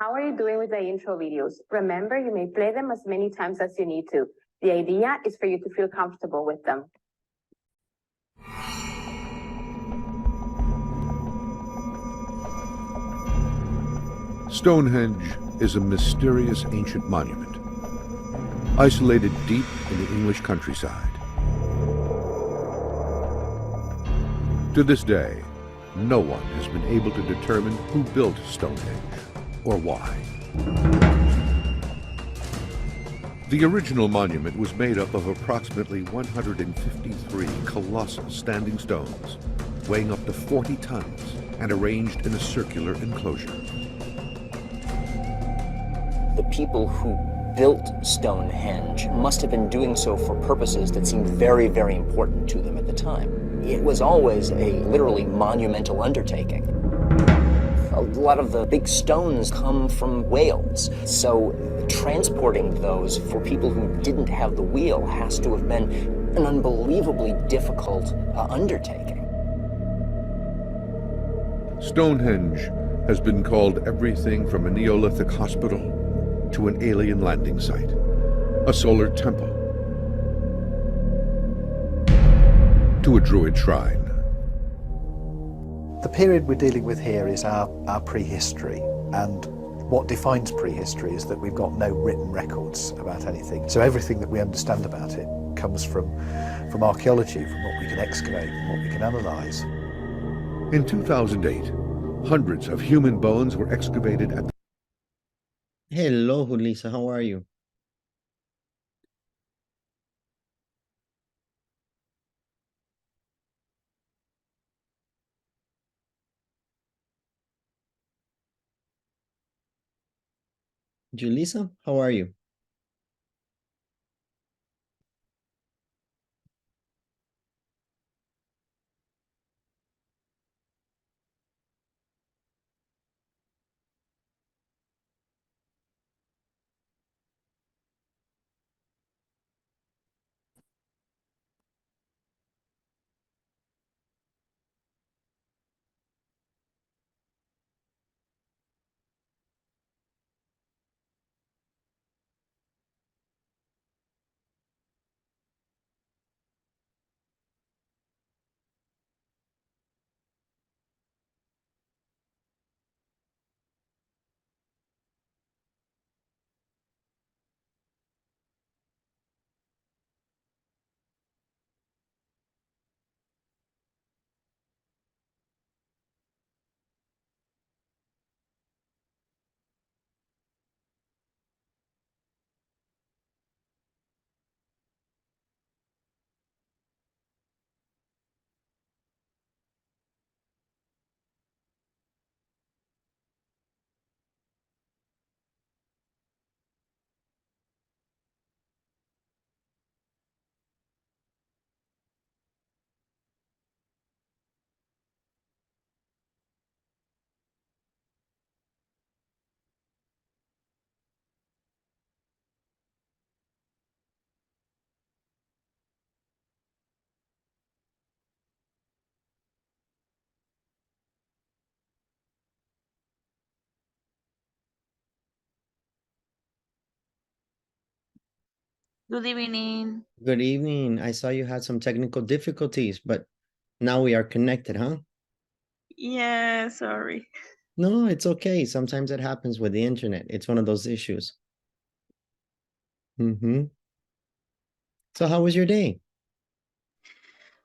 How are you doing with the intro videos? Remember, you may play them as many times as you need to. The idea is for you to feel comfortable with them. Stonehenge is a mysterious ancient monument, isolated deep in the English countryside. To this day, no one has been able to determine who built Stonehenge or why. The original monument was made up of approximately 153 colossal standing stones, weighing up to 40 tons and arranged in a circular enclosure. The people who built Stonehenge must have been doing so for purposes that seemed very, very important to them at the time. It was always a literally monumental undertaking. A lot of the big stones come from Wales, so transporting those for people who didn't have the wheel has to have been an unbelievably difficult undertaking. Stonehenge has been called everything from a Neolithic hospital to an alien landing site, a solar temple, to a druid shrine. The period we're dealing with here is our prehistory, and what defines prehistory is that we've got no written records about anything. So everything that we understand about it comes from archaeology, from what we can excavate, from what we can analyse. In 2008, hundreds of human bones were excavated at Hello, Julissa, how are you? Julissa, how are you? Good evening. Good evening. I saw you had some technical difficulties, but now we are connected, huh? Yeah, sorry. No, it's okay. Sometimes it happens with the internet. It's one of those issues. So how was your day?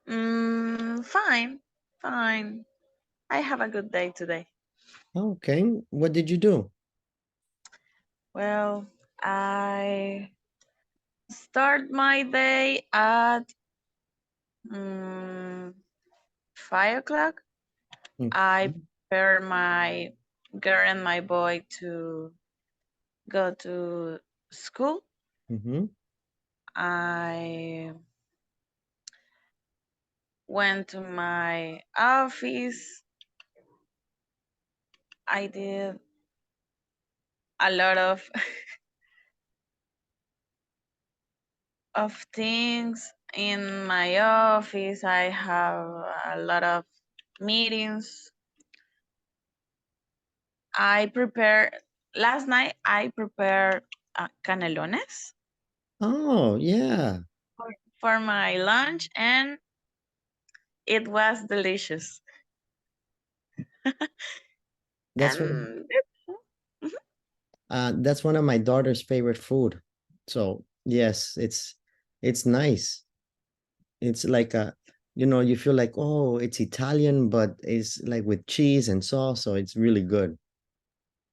Fine, fine. I have a good day today. Okay. What did you do? Well, I start my day at 5 o'clock. I prepare my girl and my boy to go to school. I went to my office. I did a lot of of things in my office. I have a lot of meetings. I prepare last night I prepared canelones Oh, yeah. for my lunch, and it was delicious. That's one, And that's one of my daughter's favorite food. So yes, it's nice. It's like a, you feel like, oh, it's Italian, but it's like with cheese and sauce, so it's really good.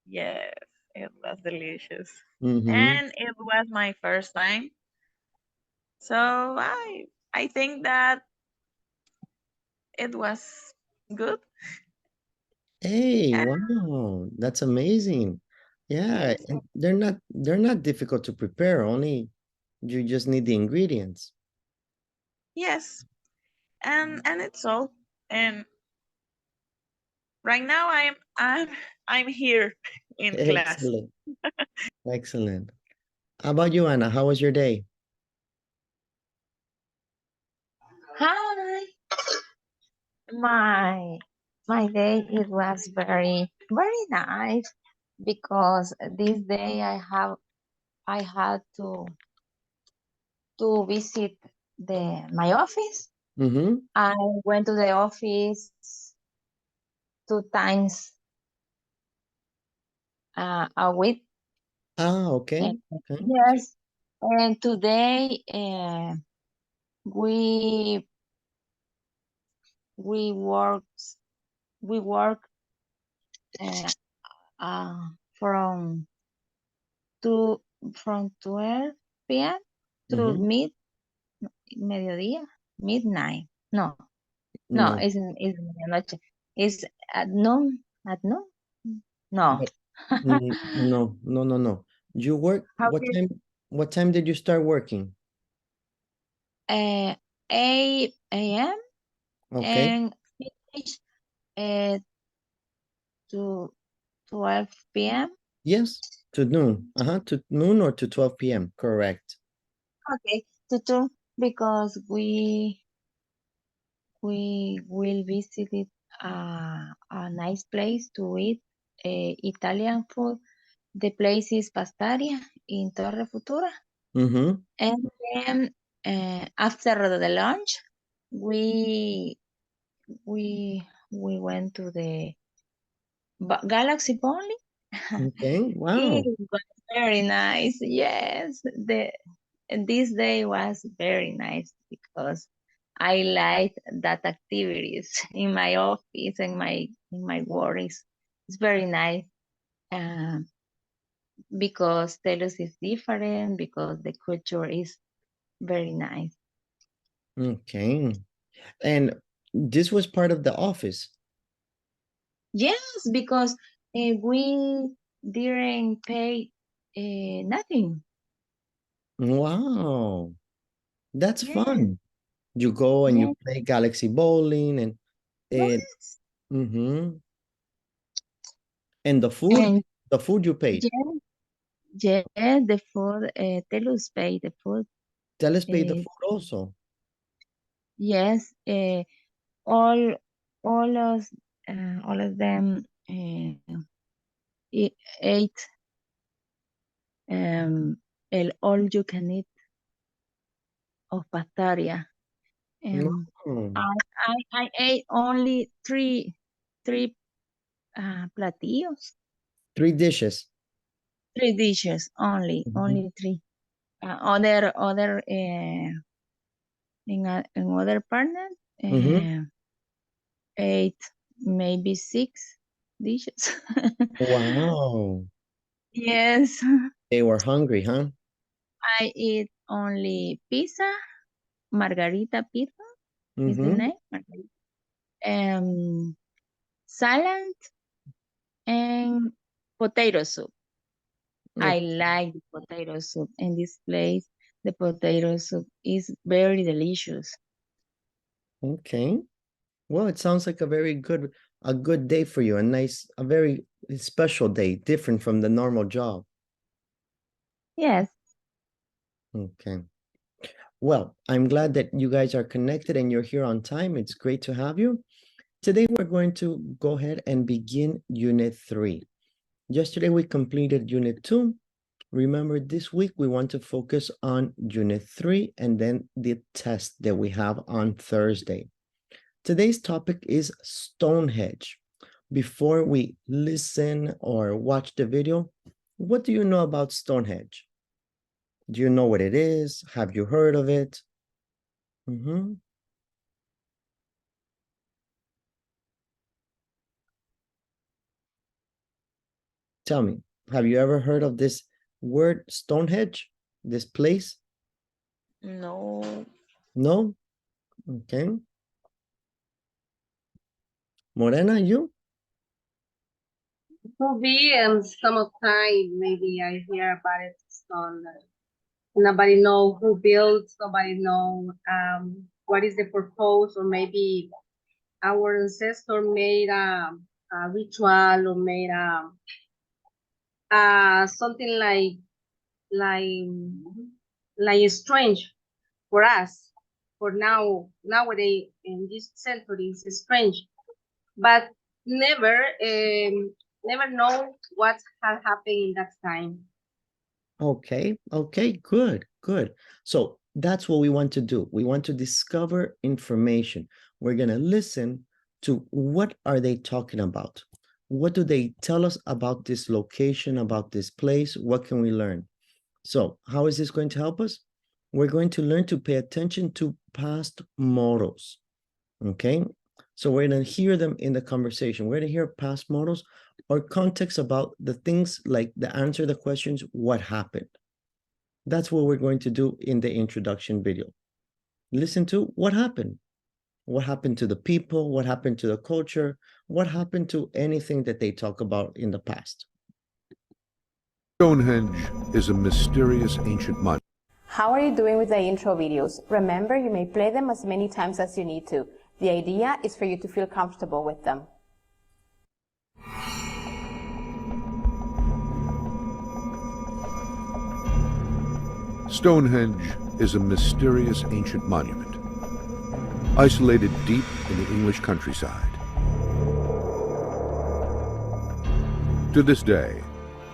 yes, it was delicious. Mm-hmm. And it was my first time. So I think that it was good. Hey, And wow, that's amazing. Yeah, yes, and they're not difficult to prepare, only you just need the ingredients. yes. And it's all. And right now I'm here in class. Excellent. Excellent. How about you, Anna? How was your day? Hi. My day it was very nice because this day I had to visit my office. Mm-hmm. I went to the office 2 times a week. Ah, okay. And Okay. yes, and today we we worked we work uh, from to from 12 p.m. to Mm-hmm. mediodía, midnight. No, no, No, it's medianoche. It's at noon. At noon? No. but no, no, no, no. You work, How is what time did you start working? uh 8 a.m. Okay. and finish at to 12 p.m. Yes, to noon. Uh-huh, to noon or to 12 p.m. Correct. Okay, to two because we will visit a nice place to eat Italian food. The place is Pastaria in Torre Futura. Mm-hmm. And then after the lunch, we we went to the Galaxy Bowling. Okay. Wow. It was very nice. Yes, this day was very nice because I like that activities in my office and my work is it's very nice. Um, because Telus is different, because the culture is very nice. Okay. And this was part of the office. Yes, because we didn't pay nothing. Wow. That's Yes, fun. You go and you yes, play Galaxy Bowling and it, yes. mm-hmm. And And the food you paid. yes, yes, the food, Telus pay the food. Tell us pay the Uh, food also. yes, all all of all of them ate el all you can eat of Pastaria. No. I ate only three platillos, 3 dishes. 3 dishes only, Mhm. only three. Other in other partner Mhm. uh, ate maybe 6 dishes. Wow. Yes, They were hungry, huh? I eat only pizza, margarita pizza is the Mhm. name, margarita. Salad and potato soup. I Okay. like the potato soup in this place. The potato soup is very delicious. Okay. Well, it sounds like a good day for you, a very special day, different from the normal job. Yes, Okay. Well, I'm glad that you guys are connected and you're here on time. It's great to have you. Today, we're going to go ahead and begin Unit 3. Yesterday we completed Unit 2. Remember, this week we want to focus on Unit 3 and then the test that we have on Thursday. Today's topic is Stonehenge. Before we listen or watch the video, what do you know about Stonehenge? Do you know what it is? Have you heard of it? Tell me, have you ever heard of this word Stonehenge, this place? No. No? Okay. Morena, you? Could be some of time maybe I hear about it. On nobody know who built, nobody know what is the purpose, or maybe our ancestor made a ritual or made something like strange for us. For nowadays in this century, it's strange, but never know what had happened in that time. Okay, good. So that's what we want to do. We want to discover information. We're going to listen to what are they talking about? What do they tell us about this location, about this place? What can we learn? So how is this going to help us? We're going to learn to pay attention to past modals, okay? So we're going to hear them in the conversation. We're going to hear past modals or context about the things like the answer the questions, what happened. That's what we're going to do in the introduction video. Listen to what happened to the people, what happened to the culture, what happened to anything that they talk about in the past. Stonehenge is a mysterious ancient monument. How are you doing with the intro videos? Remember, you may play them as many times as you need to. The idea is for you to feel comfortable with them. Stonehenge is a mysterious ancient monument, isolated deep in the English countryside. To this day,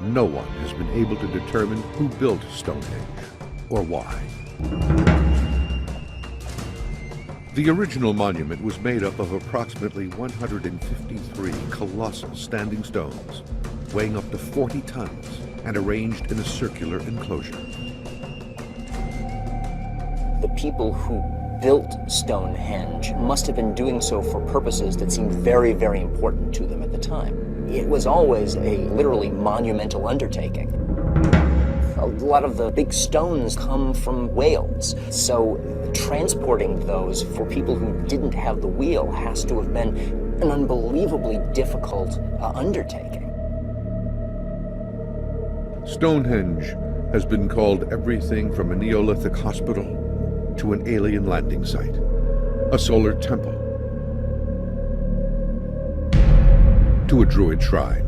no one has been able to determine who built Stonehenge or why. The original monument was made up of approximately 153 colossal standing stones, weighing up to 40 tons and arranged in a circular enclosure. The people who built Stonehenge must have been doing so for purposes that seemed very, very important to them at the time. It was always a literally monumental undertaking. A lot of the big stones come from Wales, so transporting those for people who didn't have the wheel has to have been an unbelievably difficult undertaking. Stonehenge has been called everything from a Neolithic hospital to an alien landing site, a solar temple, to a druid shrine.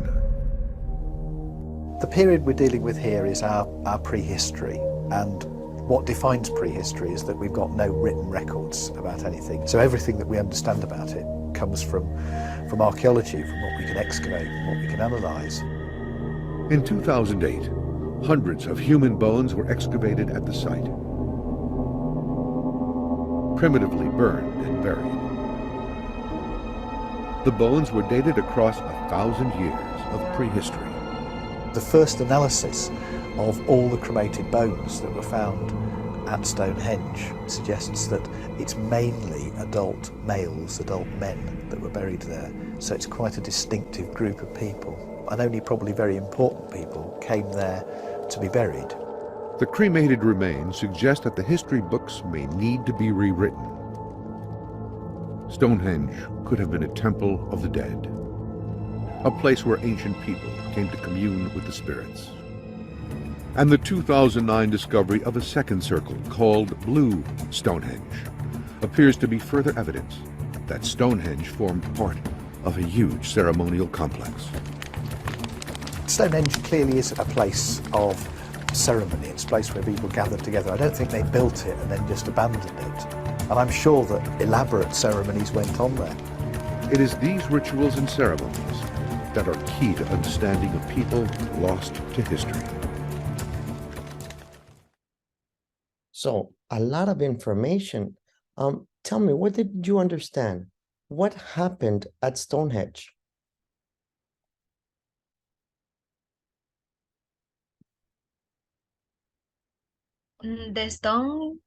The period we're dealing with here is our prehistory, and what defines prehistory is that we've got no written records about anything. So everything that we understand about it comes from archaeology, from what we can excavate, what we can analyse. In 2008, hundreds of human bones were excavated at the site, primitively burned and buried. The bones were dated across 1,000 years of prehistory. The first analysis of all the cremated bones that were found at Stonehenge suggests that it's mainly adult males, adult men that were buried there. So it's quite a distinctive group of people, and only probably very important people came there to be buried. The cremated remains suggest that the history books may need to be rewritten. Stonehenge could have been a temple of the dead, a place where ancient people came to commune with the spirits. And the 2009 discovery of a second circle called Blue Stonehenge appears to be further evidence that Stonehenge formed part of a huge ceremonial complex. Stonehenge clearly is a place of ceremony. It's a place where people gathered together. I don't think they built it and then just abandoned it. And I'm sure that elaborate ceremonies went on there. It is these rituals and ceremonies that are key to understanding a people lost to history. So a lot of information. Tell me, what did you understand? What happened at Stonehenge? The stone,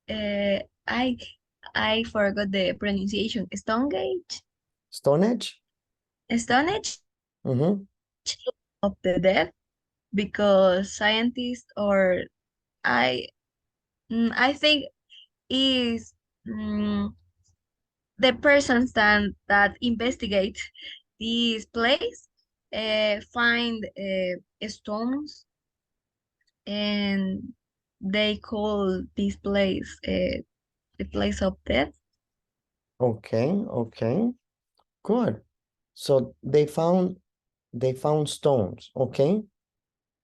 I forgot the pronunciation. Stonehenge? Stonehenge? Stonehenge Mm-hmm. of the dead, because scientists or I think is the persons that investigate this place find stones, and they call this place the place of death. Okay, okay, good. So they found stones. Okay,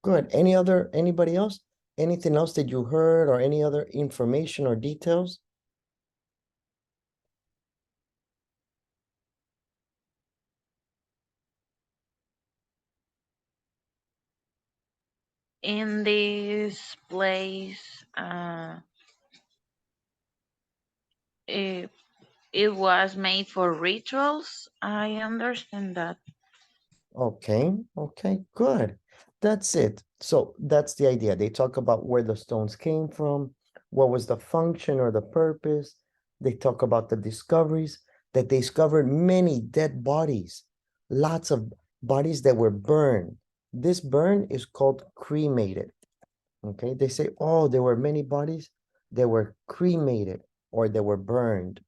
good. Anybody else? Anything else that you heard, or any other information or details? In this place, it was made for rituals. I understand that. Okay, okay, good. That's it. So that's the idea. They talk about where the stones came from, what was the function or the purpose. They talk about the discoveries, that they discovered many dead bodies, lots of bodies that were burned. This burn is called cremated. Okay, they say, oh, there were many bodies that were cremated or that were burned.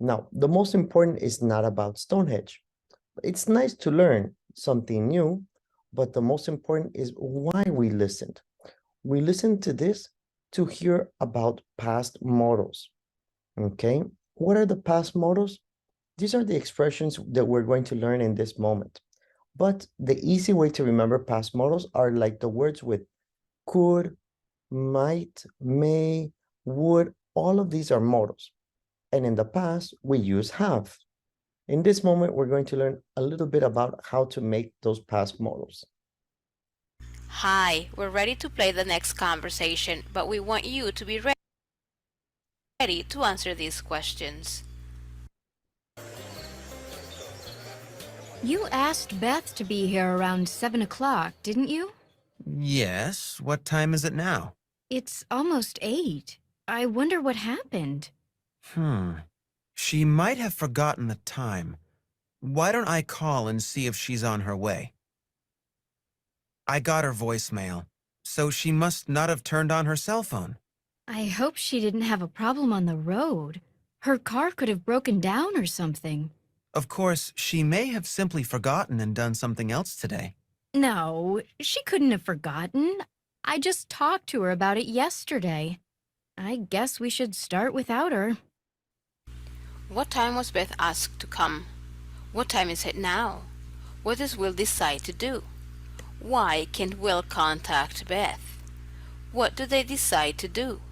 Now, the most important is not about Stonehenge. It's nice to learn something new, but the most important is why we listened. We listened to this to hear about past modals. Okay, what are the past modals? These are the expressions that we're going to learn in this moment. But the easy way to remember past modals are like the words with could, might, may, would. All of these are modals. And in the past, we use have. In this moment, we're going to learn a little bit about how to make those past modals. Hi, we're ready to play the next conversation, but we want you to be ready to answer these questions. You asked Beth to be here around 7 o'clock, didn't you? Yes. What time is it now? It's almost 8. I wonder what happened. She might have forgotten the time. Why don't I call and see if she's on her way? I got her voicemail, so she must not have turned on her cell phone. I hope she didn't have a problem on the road. Her car could have broken down or something. Of course, she may have simply forgotten and done something else today. No, she couldn't have forgotten. I just talked to her about it yesterday. I guess we should start without her. What time was Beth asked to come? What time is it now? What does Will decide to do? Why can't Will contact Beth? What do they decide to do?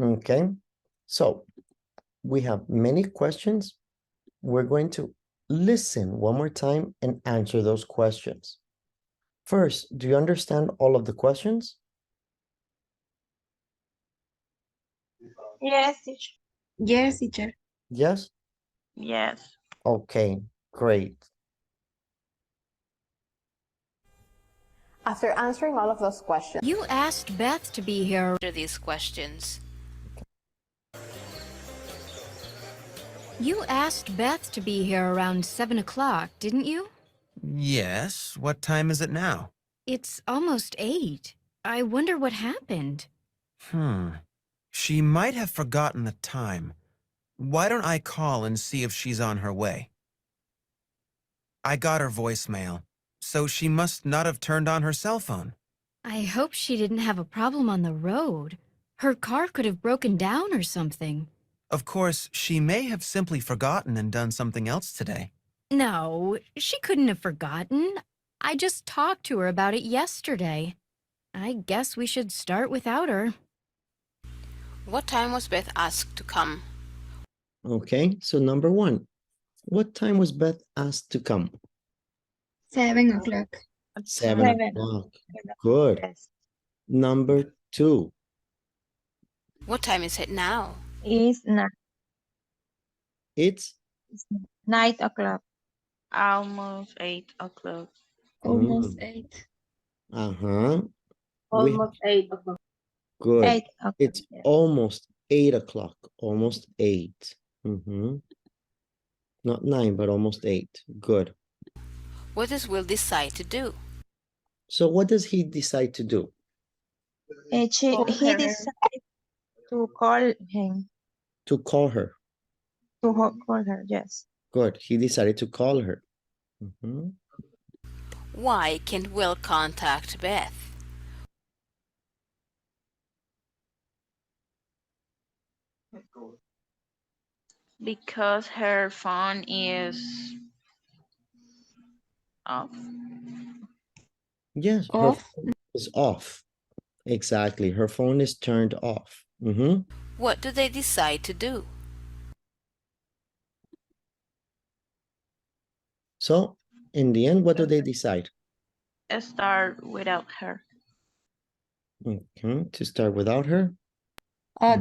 Okay, so we have many questions. We're going to listen one more time and answer those questions. First, do you understand all of the questions? Yes, teacher. Yes, teacher. Yes? Yes. Okay, great. After answering all of those questions, You asked Beth to be here. answer these questions. You asked Beth to be here around 7 o'clock, didn't you? Yes. What time is it now? It's almost 8. I wonder what happened. She might have forgotten the time. Why don't I call and see if she's on her way? I got her voicemail, so she must not have turned on her cell phone. I hope she didn't have a problem on the road. Her car could have broken down or something. Of course, she may have simply forgotten and done something else today. No, she couldn't have forgotten. I just talked to her about it yesterday. I guess we should start without her. What time was Beth asked to come? Okay, so number one, What time was Beth asked to come? 7 o'clock. 7 o'clock. Good. Yes. Number 2. What time is it now? It's It's 9 o'clock. Almost 8 o'clock. Almost Mm. 8. Uh-huh. Almost 8 o'clock. Good. 8 o'clock. It's yes. almost 8 o'clock. Almost 8. Not 9, but almost 8. Good. What does Will decide to do? So what does he decide to do? He decided to call him. To call her. Call her, yes. Good. He decided to call her. Mhm. Why can't Will contact Beth? Because her phone is off. Yes, her Off. phone is off. Exactly. Her phone is turned off. What do they decide to do? So in the end, what do they decide? Start without her. Okay, to start without her.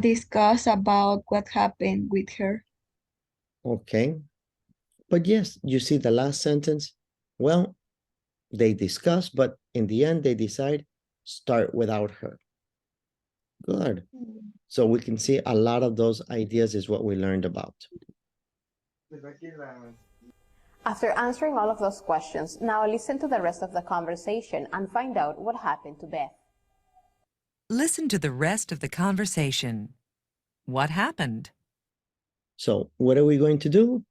Discuss about what happened with her. Okay. But yes, you see the last sentence. Well, they discuss, but in the end, they decide start without her. Good. So we can see a lot of those ideas is what we learned about. After answering all of those questions, now listen to the rest of the conversation and find out what happened to Beth. Listen to the rest of the conversation. What happened? So what are we going to do?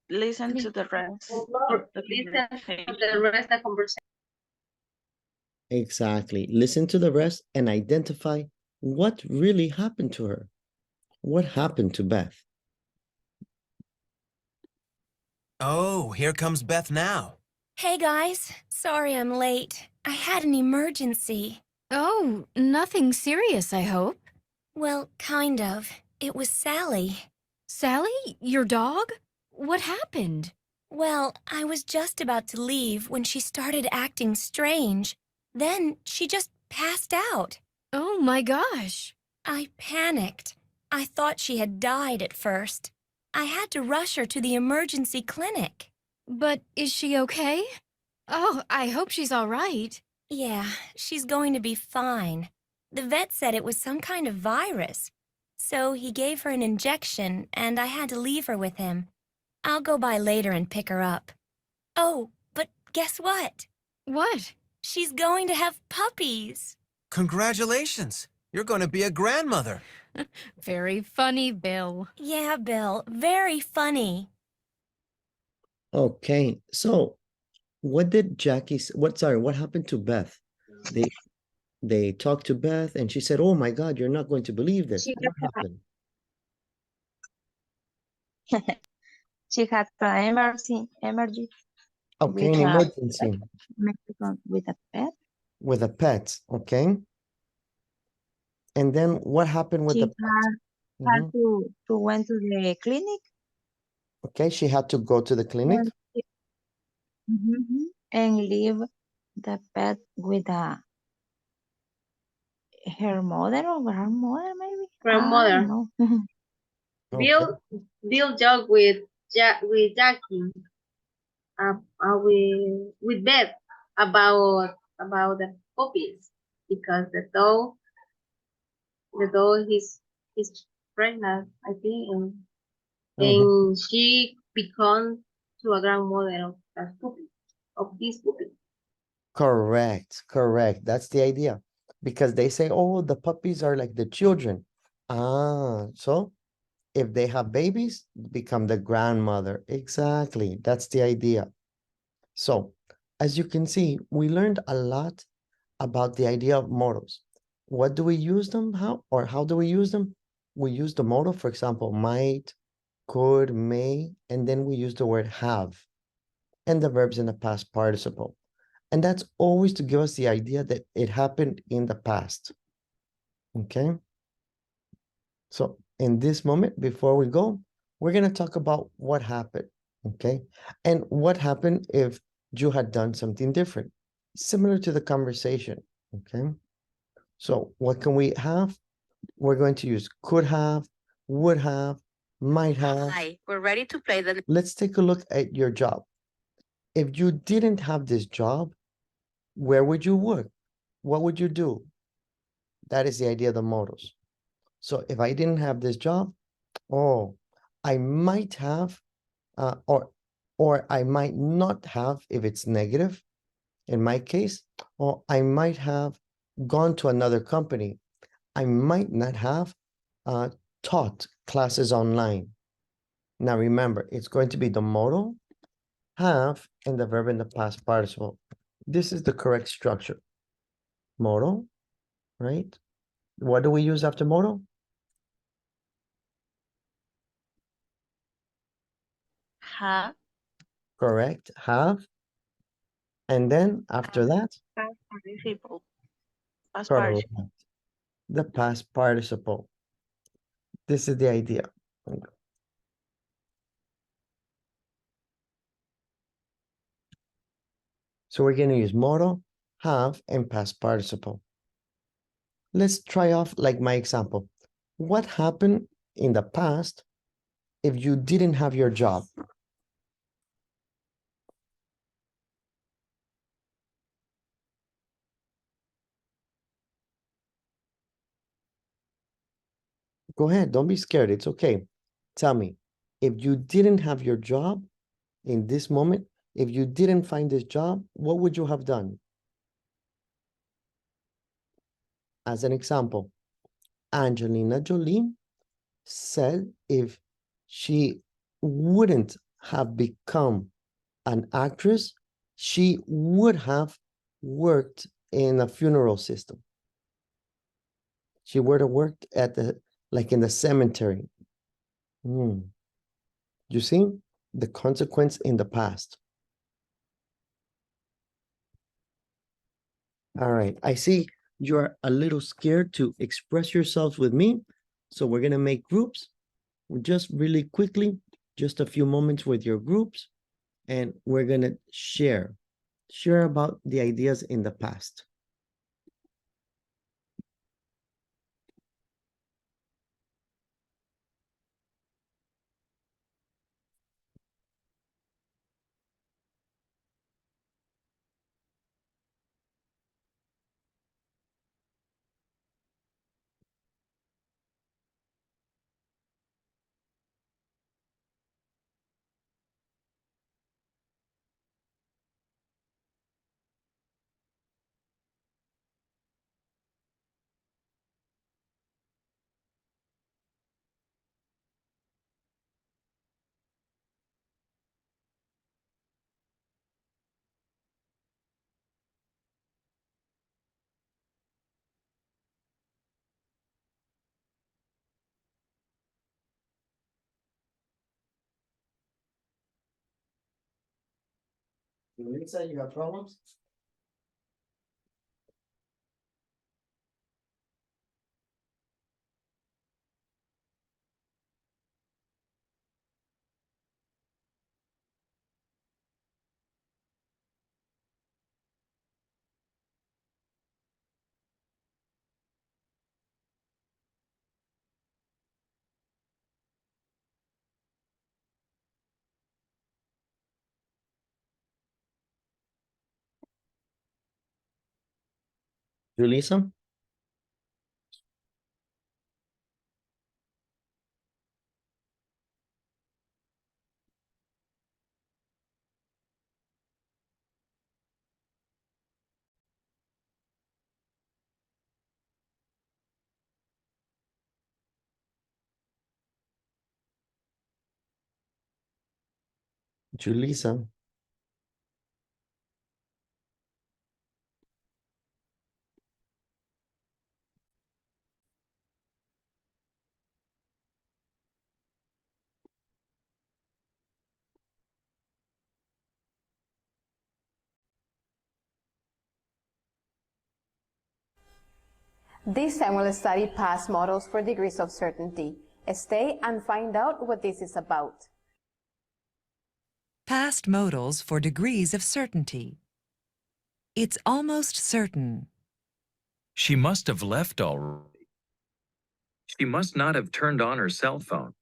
Listen to the rest. Listen to the rest of the conversation. Exactly. Listen to the rest and identify what really happened to her. What happened to Beth? Oh, here comes Beth now. Hey guys, sorry I'm late. I had an emergency. Oh, nothing serious, I hope. Well, kind of. It was Sally. Sally, your dog? What happened? Well, I was just about to leave when she started acting strange. Then she just passed out. Oh my gosh. I panicked. I thought she had died at first. I had to rush her to the emergency clinic. But is she okay? Oh, I hope she's all right. Yeah, she's going to be fine. The vet said it was some kind of virus. So he gave her an injection, and I had to leave her with him. I'll go by later and pick her up. Oh, but guess what? What? She's going to have puppies. Congratulations. You're going to be a grandmother. Very funny, Bill. Yeah, Bill, very funny. Okay, so what did what happened to Beth? They talked to Beth and she said, oh my God, you're not going to believe this. What happened? She had an emergency Okay, with an a emergency with a pet. with a pet, okay? And then what happened with She the pet? had to went to the clinic. Okay, she had to go to the clinic. And leave the pet with her mother or grandmother, maybe. Grandmother. No. Okay. Bill joked with Jackie, with Beth about the puppies because the dog is pregnant, I think, and she becomes to a grandmother of this puppy. Correct. That's the idea. Because they say, oh, the puppies are like the children. So if they have babies, become the grandmother. Exactly. That's the idea. So as you can see, we learned a lot about the idea of modals. What do we use them? How do we use them? We use the modal, for example, might, could, may, and then we use the word have and the verbs in the past participle. And that's always to give us the idea that it happened in the past. Okay. So in this moment, before we go, we're going to talk about what happened, okay? And what happened if you had done something different, similar to the conversation, okay? So what can we have? We're going to use could have, would have, might have. Hi, we're ready to play the... Let's take a look at your job. If you didn't have this job, where would you work? What would you do? That is the idea of the modals. So if I didn't have this job, oh, I might have, or I might not have if it's negative, in my case, or I might have gone to another company. I might not have taught classes online. Now remember, it's going to be the modal, have, and the verb in the past participle. This is the correct structure. Modal, right? What do we use after modal? Have. Correct, have. And then after that? Past participle. Past Correct. participle. The past participle. This is the idea. So we're going to use modal, have, and past participle. Let's try off like my example. What happened in the past if you didn't have your job? Go ahead, don't be scared, it's okay. Tell me, if you didn't have your job in this moment, if you didn't find this job, what would you have done? As an example, Angelina Jolie said if she wouldn't have become an actress, she would have worked in a funeral system. She would have worked at the, like in the cemetery. You see the consequence in the past. All right, I see you're a little scared to express yourselves with me. So we're gonna make groups. Just really quickly, just a few moments with your groups, and we're gonna share about the ideas in the past. Lisa, you have problems? Julissa? Julissa? This time we'll study past models for degrees of certainty. Stay and find out what this is about. Past modals for degrees of certainty. It's almost certain. She must have left already. She must not have turned on her cell phone.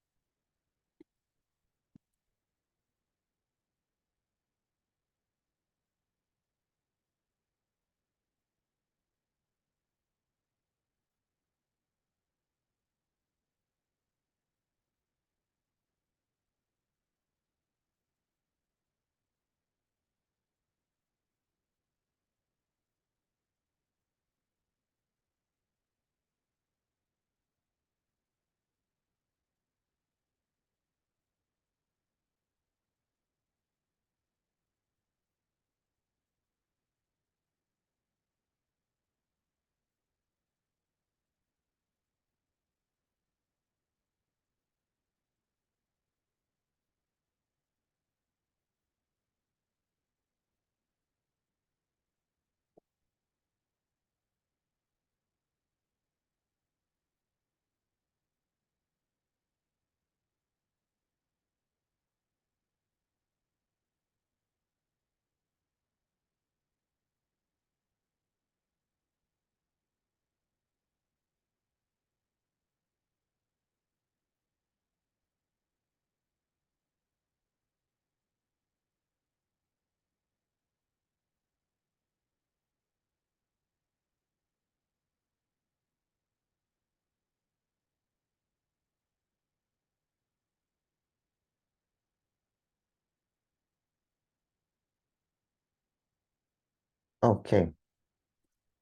Okay.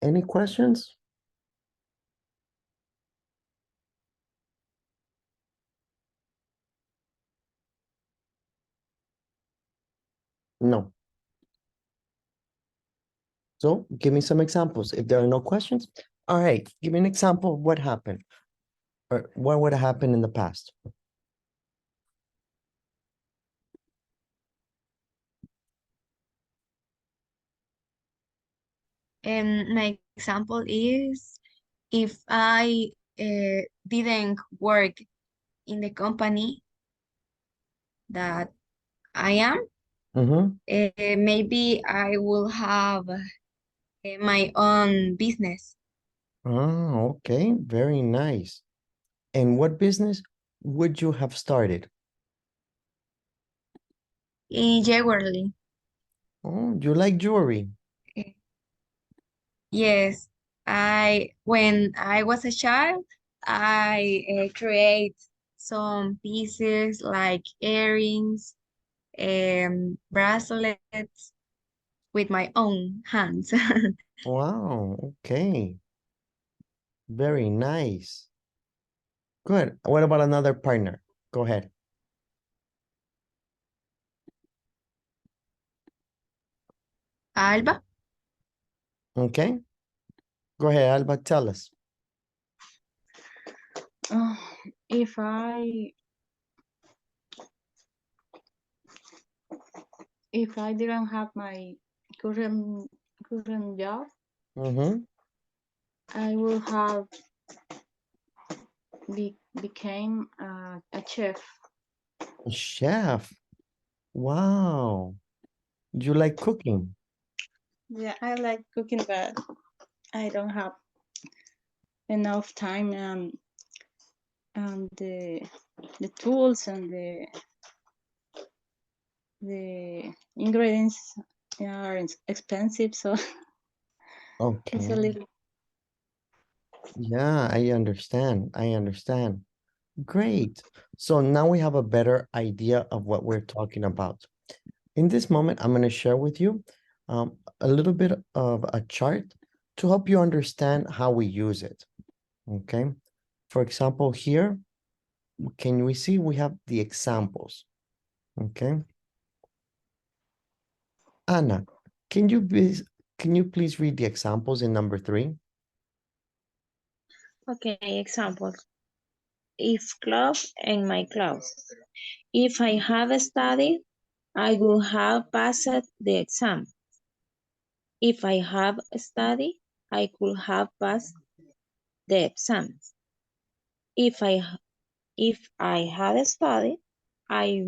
Any questions? No. So give me some examples. If there are no questions, all right, give me an example of what happened or what would have happened in the past. My example is if I didn't work in the company that I am, maybe I will have my own business. Oh, okay, very nice. And what business would you have started? In jewelry. Oh, you like jewelry? Yes, when I was a child, I create some pieces like earrings, bracelets with my own hands. Wow, okay. Very nice. Good. What about another partner? Go ahead. Alba, Okay. Go ahead, Alba, tell us. If I didn't have my current job, I will have became a chef. A chef. Wow. You like cooking? Yeah, I like cooking, but I don't have enough time and the tools and the ingredients are expensive, so Okay. it's a little. Yeah, I understand. I understand. Great. So now we have a better idea of what we're talking about. In this moment, I'm going to share with you a little bit of a chart to help you understand how we use it. Okay. For example, here, can we see we have the examples? Okay. Anna, can you please read the examples in number 3? Okay, example. If clothes and my clothes. If I have studied, I will have passed the exam. If I have studied, I could have passed the exam. If I If I had studied, I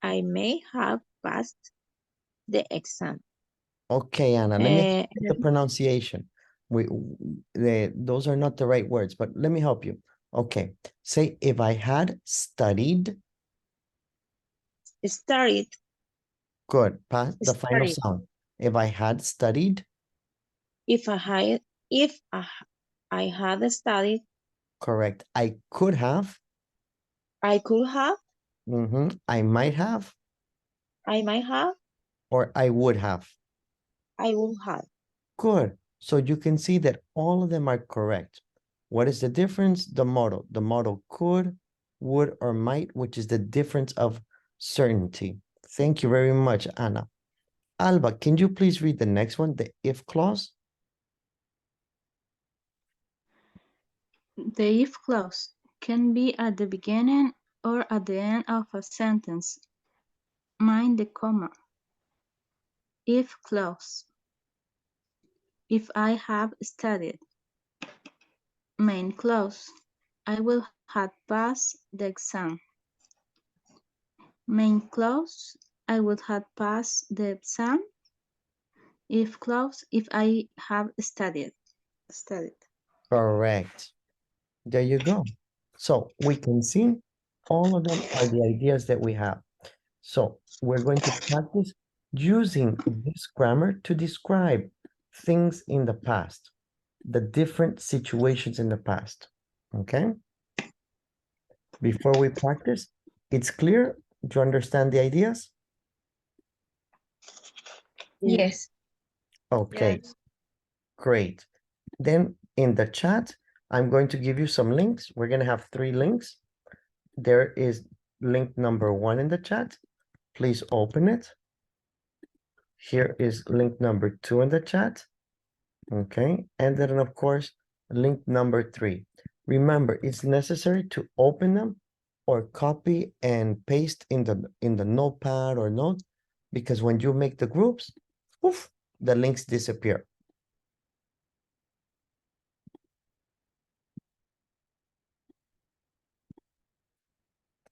may have passed the exam. Okay, Anna, let me Uh, get the pronunciation. Those are not the right words, but let me help you. Okay, say if I had studied. Studied. Good, pass the final Studied. sound. If I had studied. If I had studied. Correct. I could have. I could have. I might have. I might have. Or I would have. I would have. Good. So you can see that all of them are correct. What is the difference? The modal. The modal could, would, or might, which is the difference of certainty. Thank you very much, Anna. Alba, can you please read the next one, the if clause? The if clause can be at the beginning or at the end of a sentence. Mind the comma. If clause. If I have studied. Main clause. I will have passed the exam. Main clause. I would have passed the exam. If clause. If I have studied. Correct. There you go. So we can see all of them are the ideas that we have. So we're going to practice using this grammar to describe things in the past, the different situations in the past, okay? Before we practice, it's clear? Do you understand the ideas? Yes. Okay, great. Then in the chat, I'm going to give you some links. We're going to have 3 links. There is link number 1 in the chat. Please open it. Here is link number 2 in the chat. Okay, and then of course, link number 3. Remember, it's necessary to open them or copy and paste in the notepad or note, because when you make the groups, poof, the links disappear.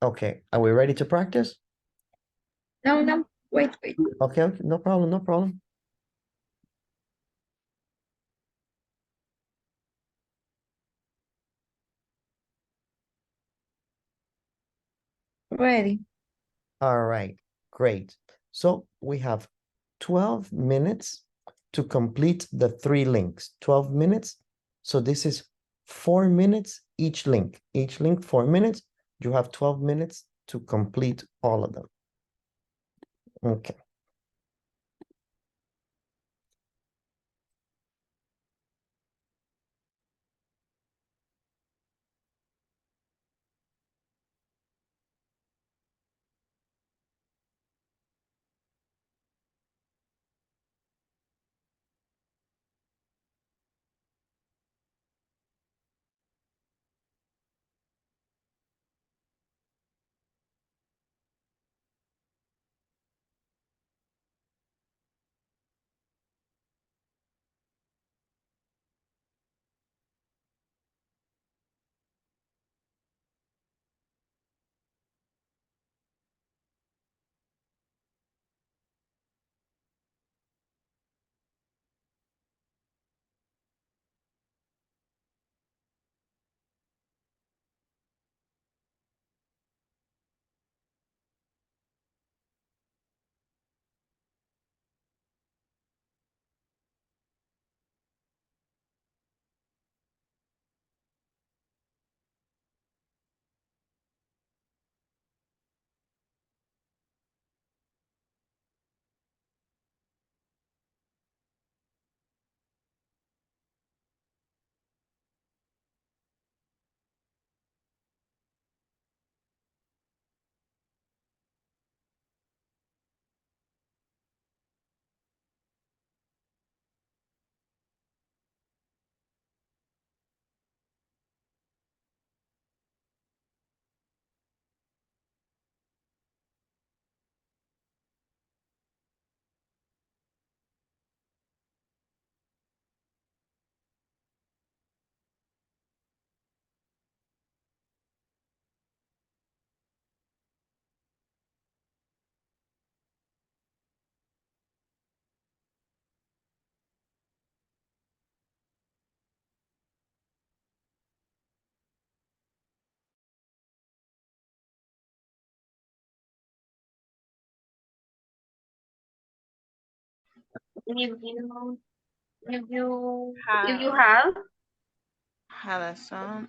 Okay, are we ready to practice? No, wait. Okay, no problem, no problem. Ready. All right, great. So we have 12 minutes to complete the 3 links, 12 minutes. So this is 4 minutes each link 4 minutes. You have 12 minutes to complete all of them. Okay. if you have had a son.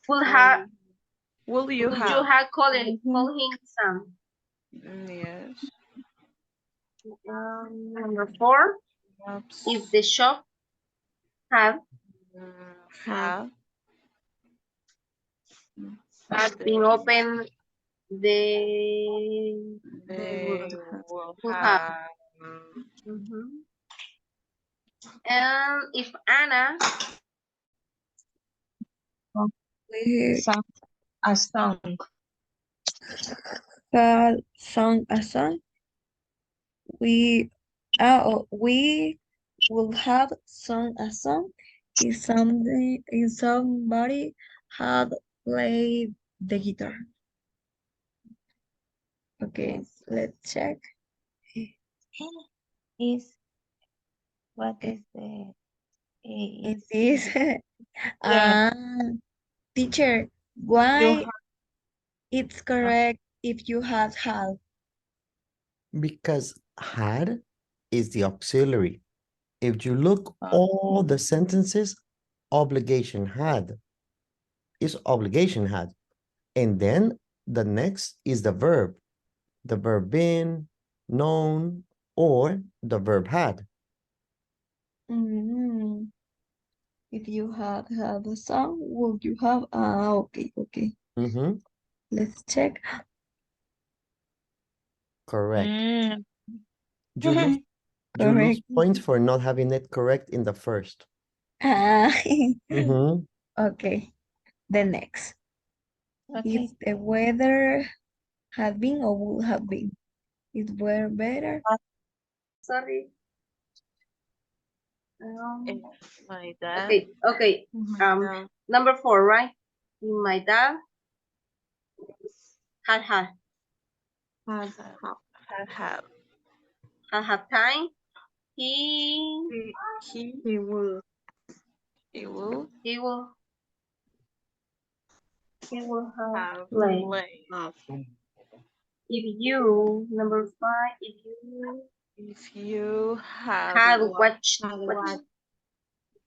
will have Will you would have? you have call him son? Yes. Number 4, if the shop have Have been open, they will will have. have. And if Anna We Sung a song. had sung a song. We will have sung a song if somebody had played the guitar. Okay, let's check. Is what is the It is is yeah. teacher, You why it's correct if you had. Because had is the auxiliary. If you look all the sentences, obligation had is obligation had. And then the next is the verb been, known, or the verb had. If you had a song, would you have? Okay. Let's check. Correct. Mm. You lose, you lose Correct. points for not having it correct in the first. Okay. The next. Okay. If the weather had been or would have been, it were better. sorry. My dad. Okay. Number 4, right? My dad had time. He will have have played. played. If you, number 5, If you had watched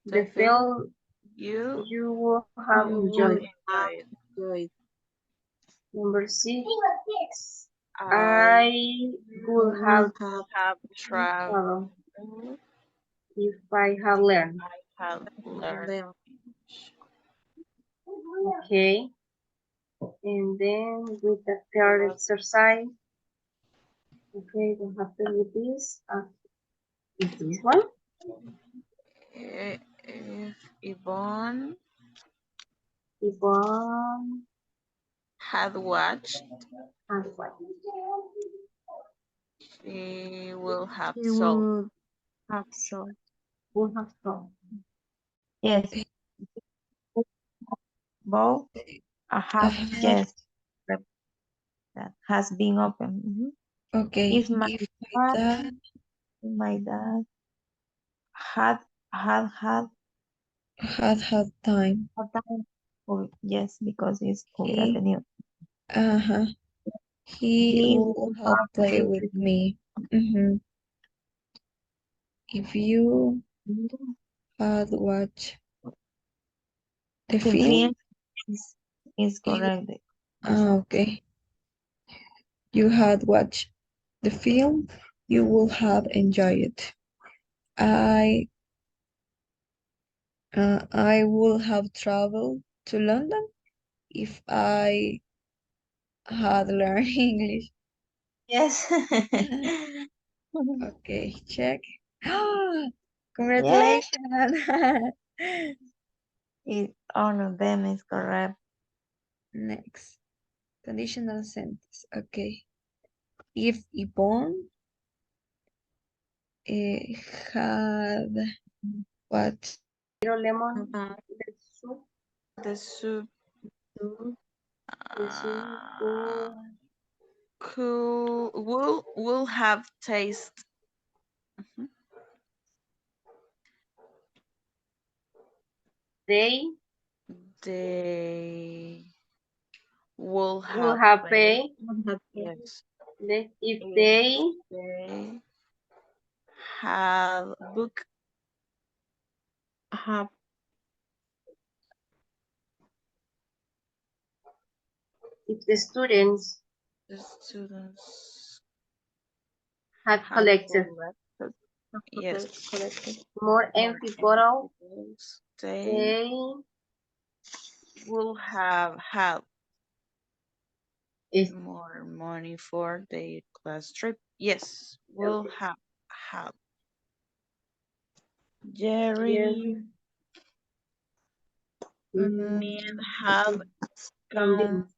the film, you you will have enjoyed. enjoy. Number 6, I I would have traveled. traveled if I had learned. Have learned. Okay. And then with the third exercise, okay, we have to do this. Is this one? If Yvonne Had had watched, what? she will have He sold. would have sold. Would have sold. Yes. Both have yes. That has been open. Okay. If my If dad had had time. oh, yes, because it's He contenido. he would have played with me. If you had watched the film, is correct. okay. You had watched the film, you would have enjoyed it. I would have traveled to London if I had learned English. Yes. Okay, check. Congratulations. All of them is correct. Next, conditional sentence. Okay. If Yvonne had what? Lemon, The soup will have taste. They Will have paid. Yes. If they have book, have If the students the students had have collected yes, collected more empty bottles, they they will have had if more money for their class trip. Yes, will have had. Jerry might have convinced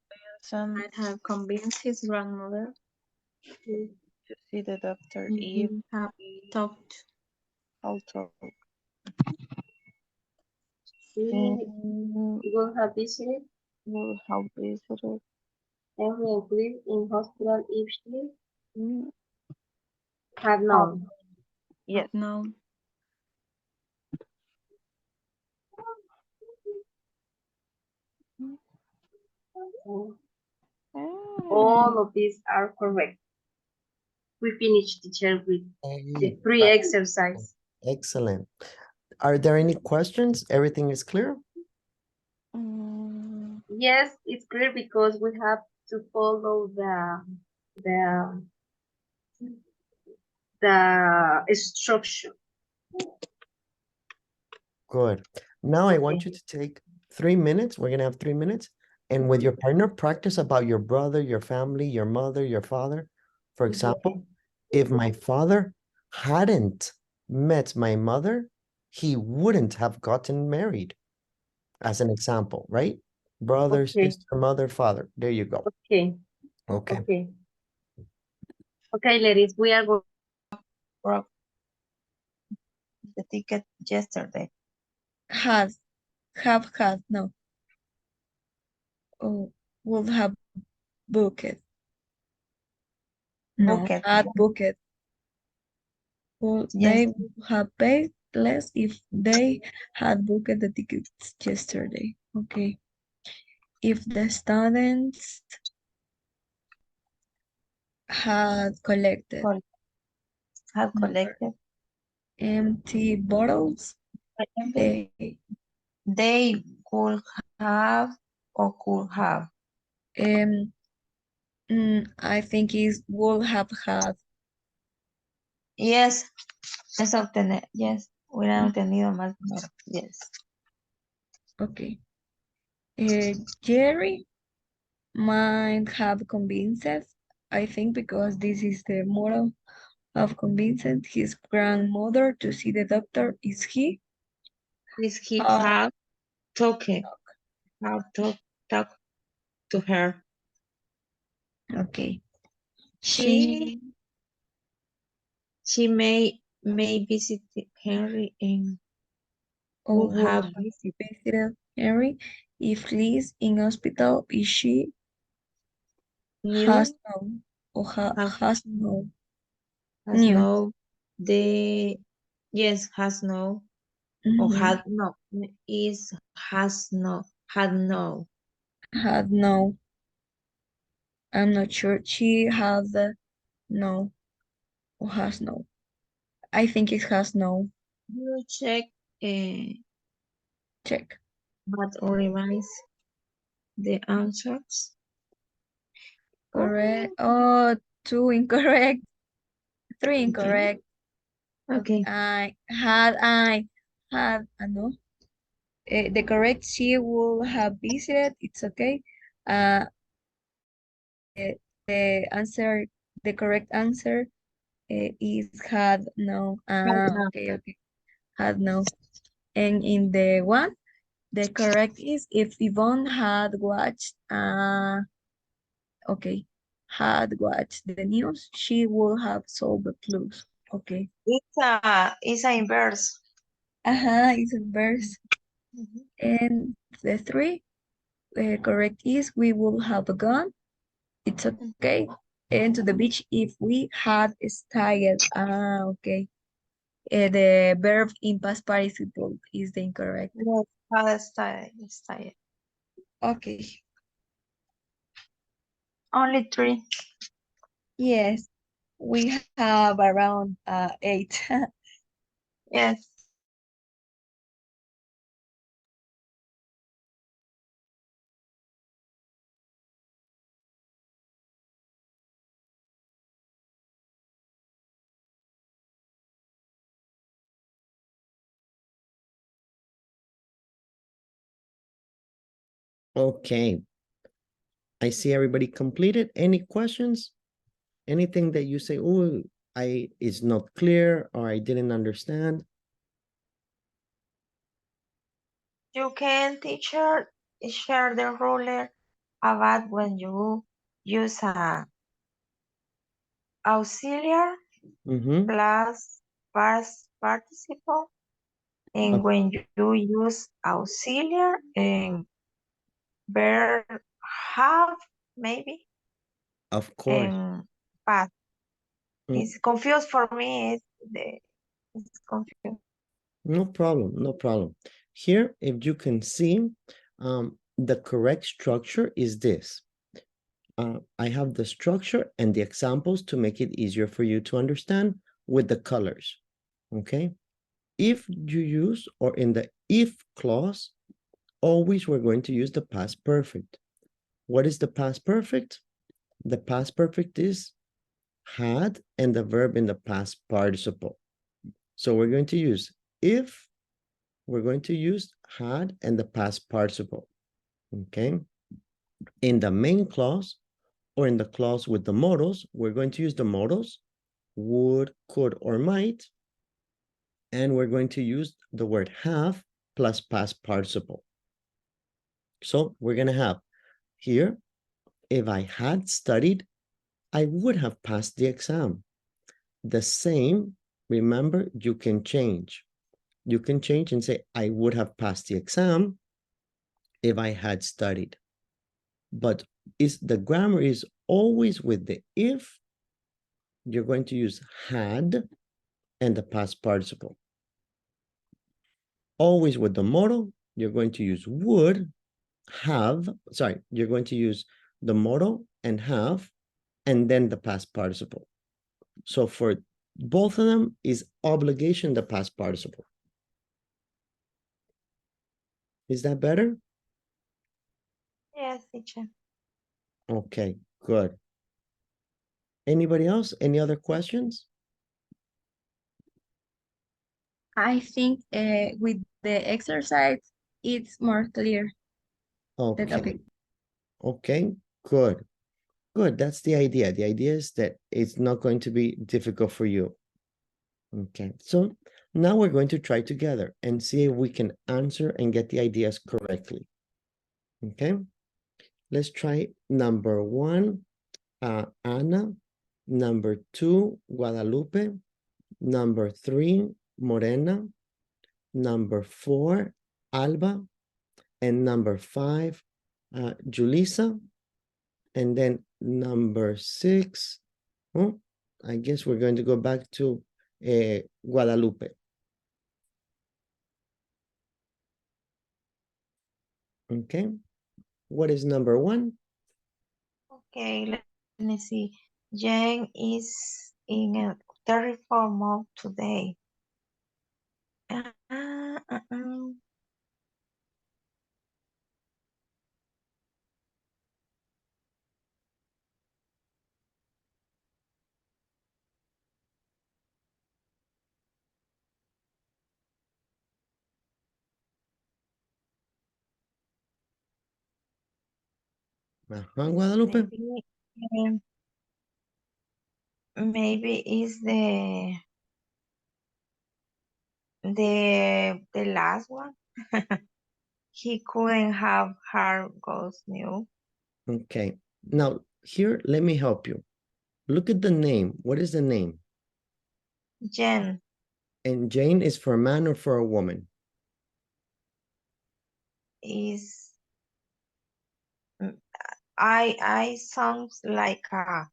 Might have convinced his grandmother. to see the doctor if He have talked. also she will have visited will have visited every increase in hospital if she mm, had have known. yes. No. All of these are correct. We finished, teacher, with the three exercises. Excellent. Are there any questions? Everything is clear? Yes, it's clear because we have to follow the structure. Good. Now I want you to take 3 minutes. We're going to have 3 minutes. And with your partner, practice about your brother, your family, your mother, your father. For example, if my father hadn't met my mother, he wouldn't have gotten married. As an example, right? Brother, sister, mother, father. There you go. Okay. Okay. Okay. Okay, ladies, we are going The ticket yesterday. Have had, no. Oh, would have booked. No, Booked. had booked. Well, they would have paid less if they had booked the tickets yesterday. Okay. If the students had collected empty bottles, They could have or could have. I think it would have had. Yes, es obtener. Yes, hubiera obtenido más dinero. Yes. Okay. Jerry might have convinced, I think, because this is the model of convincing his grandmother to see the doctor. Is he? Is he have talked to her? Okay. She may visit Henry and Would have have visited Henry if Liz in hospital. Is she? knew Has no or has no. has New. no the yes has no or had no is has no had no Had no. I'm not sure. She has no or has no. I think it has no. you check Check. but revise the answers. Correct. Oh, two incorrect. Three incorrect. Okay. I had no. The correct she will have visited. It's okay. The answer, the correct answer is had no. Okay. Had no. And in the one, the correct is if Yvonne had watched. Okay. Had watched the news, she would have solved the clues. Okay. It's a inverse. It's inverse. And the three, correct is we will have gone. It's okay. And to the beach if we had stayed. Okay. The verb in past participle is the incorrect. Yes, had stayed. Okay. Only three. Yes. we have around 8. Yes. Okay. I see everybody completed. Any questions? Anything that you say, oh, it's not clear or I didn't understand? You can, teacher, share the ruler about when you use a auxiliary plus past participle, and when you use auxiliary and verb have, maybe, Of course. and past. It's confused for me. It's confused. No problem, no problem. Here, if you can see, the correct structure is this. I have the structure and the examples to make it easier for you to understand with the colors, okay? If you use, or in the if clause, always we're going to use the past perfect. What is the past perfect? The past perfect is had and the verb in the past participle. So we're going to use if, we're going to use had and the past participle, okay? In the main clause or in the clause with the modals, we're going to use the modals, would, could, or might, and we're going to use the word have plus past participle. So we're going to have here, if I had studied, I would have passed the exam. The same, remember, you can change. You can change and say, I would have passed the exam if I had studied. But the grammar is always with the if, you're going to use had and the past participle. Always with the modal, you're going to use would, have, sorry, you're going to use the modal and have, and then the past participle. So for both of them is obligation, the past participle. Is that better? Yes, teacher. Okay, good. Anybody else? Any other questions? I think with the exercise, it's more clear, the topic. Okay, good. Good, that's the idea. The idea is that it's not going to be difficult for you. Okay, so now we're going to try together and see if we can answer and get the ideas correctly. Okay, let's try number 1, Ana. Number 2, Guadalupe. Number 3, Morena. Number 4, Alba. And number 5, Julissa. And then number 6, oh, I guess we're going to go back to Guadalupe. Okay, what is number 1? Okay, let me see. Jen is in a terrible mood today. Guadalupe. Maybe is the last one. He couldn't have her ghost new. Okay, now here, let me help you. Look at the name. What is the name? Jen. And Jane is for a man or for a woman? Is I sounds like a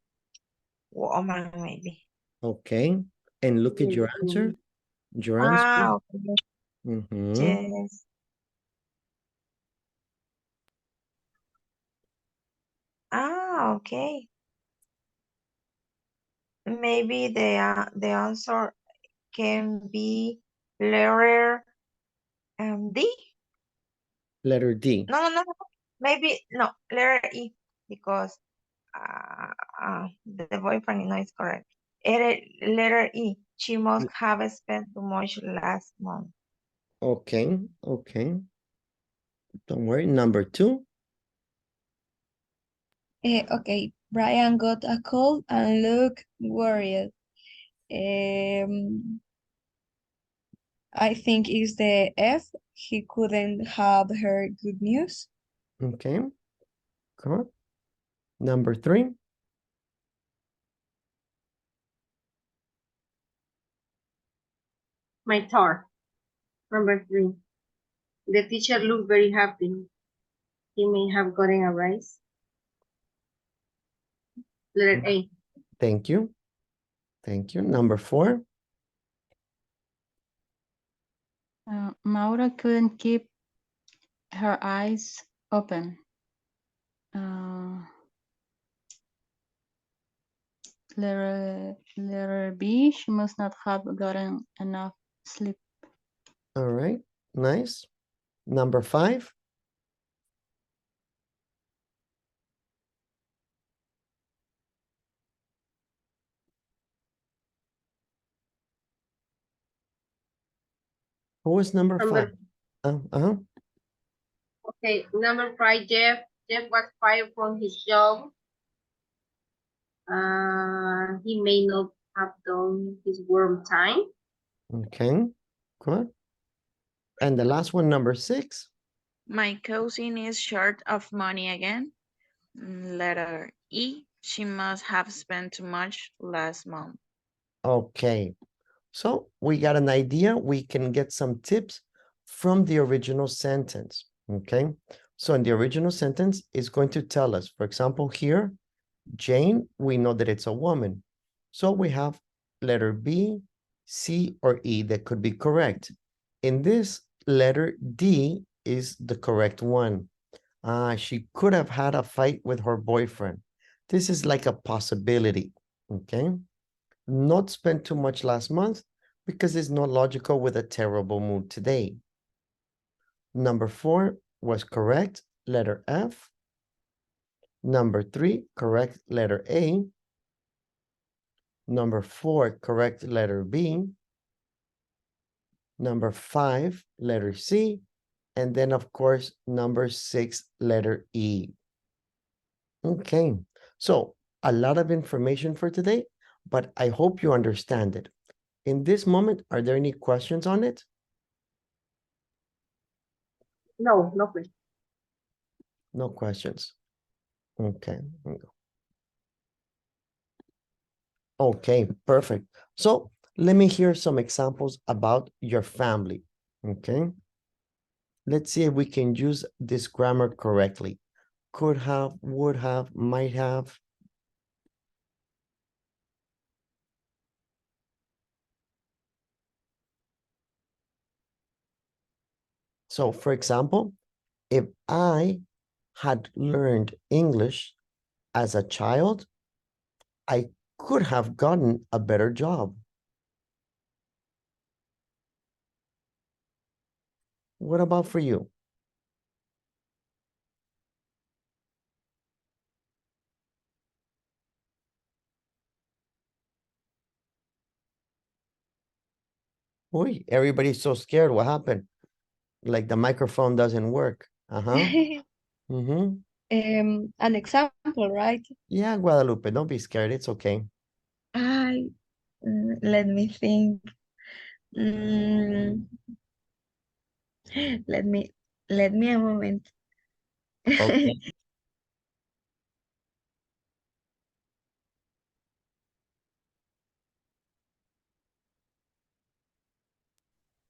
woman maybe. Okay, and look at your answer. Your answer. Okay. Yes. Okay. maybe the answer can be letter D. Letter D. No. Maybe no, letter E, because the boyfriend no is correct. Letter E. She must have spent too much last month. Okay, okay. Don't worry. Number 2. Okay, Brian got a cold and looked worried. I think it's the F. He couldn't have heard good news. Okay, good. Number 3. My turn. Number 3. The teacher looked very happy. He may have gotten a raise. Letter A. Thank you. Thank you. Number 4. Maura couldn't keep her eyes open. Letter B, she must not have gotten enough sleep. All right, nice. Number 5. Who was number 5? Okay, number 5, Jeff. Jeff was fired from his job. He may not have done his work on time. Okay, good. And the last one, number 6. My cousin is short of money again. Letter E. She must have spent too much last month. Okay, so we got an idea. We can get some tips from the original sentence. Okay, so in the original sentence, it's going to tell us, for example, here, Jane, we know that it's a woman. So we have letter B, C, or E that could be correct. In this, letter D is the correct one. She could have had a fight with her boyfriend. This is like a possibility, okay? Not spent too much last month because it's not logical with a terrible mood today. Number 4 was correct, letter F. Number 3, correct, letter A. Number 4, correct, letter B. Number 5, letter C. And then, of course, number 6, letter E. Okay, so a lot of information for today, but I hope you understand it. In this moment, are there any questions on it? No, no question. No questions. Okay. Okay, perfect. So let me hear some examples about your family. Okay. Let's see if we can use this grammar correctly. Could have, would have, might have. So for example, if I had learned English as a child, I could have gotten a better job. What about for you? Boy, everybody's so scared. What happened? Like the microphone doesn't work. Mm-hmm. An example, right? Yeah, Guadalupe, don't be scared. It's okay. Let me think. Mm, let me a moment. Okay.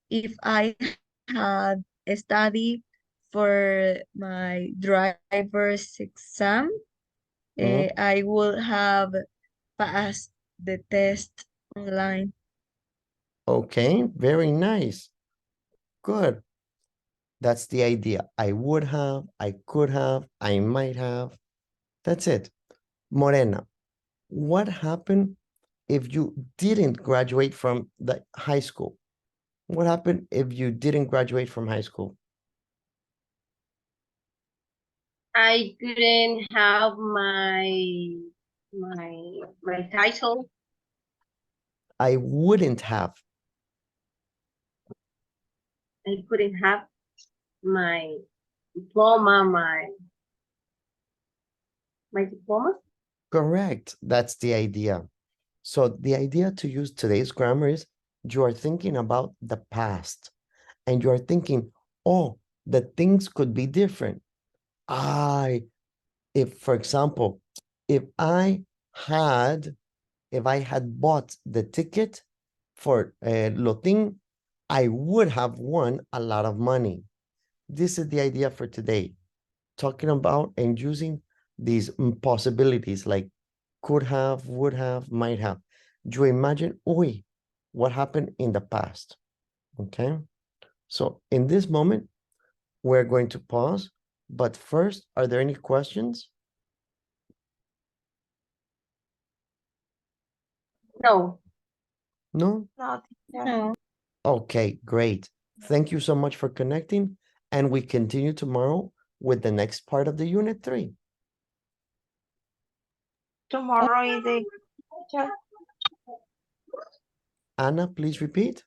If I had studied for my driver's exam, I would have passed the test online. Okay, very nice. Good. That's the idea. I would have, I could have, I might have. That's it. Morena, what happened if you didn't graduate from the high school? What happened if you didn't graduate from high school? I couldn't have my title. I wouldn't have. I couldn't have my diploma, my diploma. Correct. That's the idea. So the idea to use today's grammar is you are thinking about the past and you are thinking, oh, the things could be different. If, for example, if I had bought the ticket for Lotin, I would have won a lot of money. This is the idea for today, talking about and using these possibilities like could have, would have, might have. You imagine, what happened in the past, okay? So in this moment, we're going to pause, but first, are there any questions? No. No? No. Okay, great. Thank you so much for connecting, and we continue tomorrow with the next part of the Unit 3. Tomorrow is the Anna, please repeat.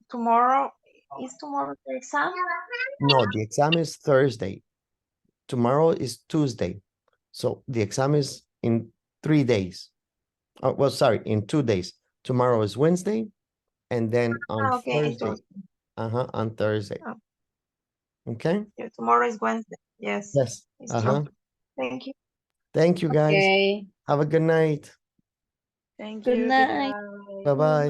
tomorrow the exam? No, the exam is Thursday. Tomorrow is Tuesday. So the exam is in 3 days. Oh, well, sorry, in 2 days. Tomorrow is Wednesday, and then on Thursday. On Thursday. Oh. Okay? Yeah, tomorrow is Wednesday. Yes. Yes. It's true. Thank you. Thank you, guys. Okay. Have a good night. Thank Good you. night. Bye-bye.